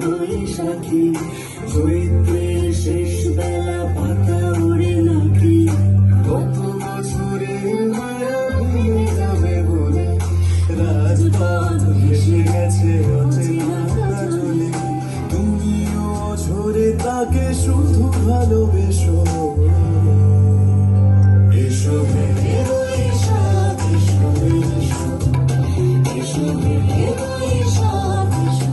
বৈশাখী চৈত্রের শেষ বেলা পাতা ওড়ে নাকি কত বছরের মায়া ভুলে যাবে বলে রাজপথ ভেসে গেছে অচেনা কাজলে তুমিও ঝরে তাকে শুধু ভালোবেসো এসো ভেবে বৈশাখ এসো এসো এসো ভেবে বৈশাখ এসো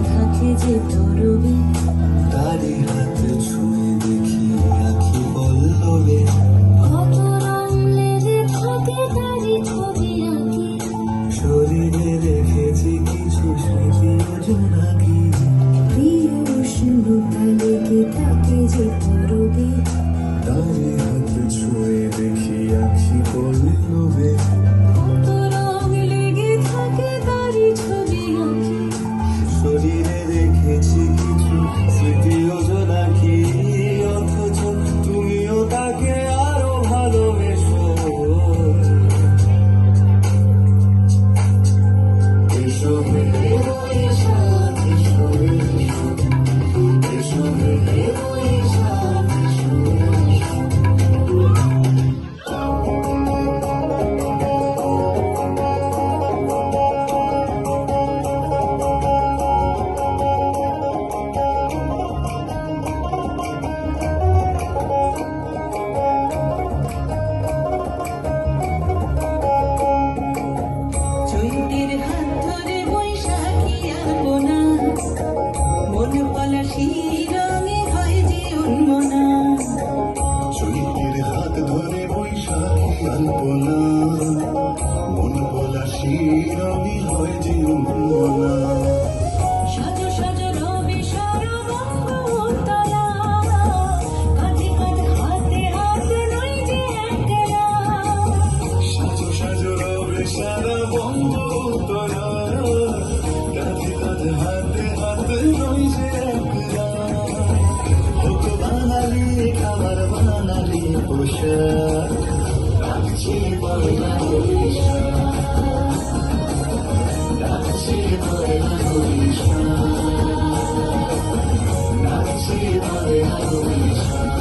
থাকে যে তরবে তারি হাত ছুঁয়ে দেখি আখি বললে কত রং লেগে থাকে তারি ছবি আঁকি শরীরে রেখেছি কিছু স্মৃতি জোনাকি প্রিয় উষ্ণতা লেগে থাকে যে তরবে তারি হাত ছুঁয়ে দেখি আখি বললে কত রং লেগে থাকে তারি ছবি আঁকি শরীরে রেখেছি কিছু স্মৃতি জোনাকি অথচ তুমিও তাকে আরো ভালোবেসো এসো ভেবে বৈশাখ এসো এসো এসো ভেবে বৈশাখ এসো চৈতের হাত ধরে বৈশাখী আপনা মন পলাশি রঙে হয় যে উন্মনা চৈতের হাত ধরে বৈশাখী আলপনা মন পলাশি রঙে হয় যে উন্মনা সাজো সাজো রবি সরবঙ্গ উত্তরা কাঁধে কাঁধে হাতে হাতে নই যে একলা সাজো সাজো রবে সারা বঙ্গ উত্তরা কাঁধে কাঁধে হাতে হাতে নই যে একলা হোক বাঙালি খাবার বাঙালি পোশাক রাখছি পয়লা বৈশাখ রাখছি পয়লা বৈশাখ রাখছি পয়লা বৈশাখ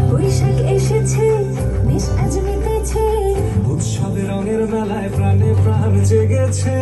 বৈশাখ এসেছে বেশ আজ মেতেছে উৎসবে রঙের মেলায় প্রাণে প্রাণ জেগেছে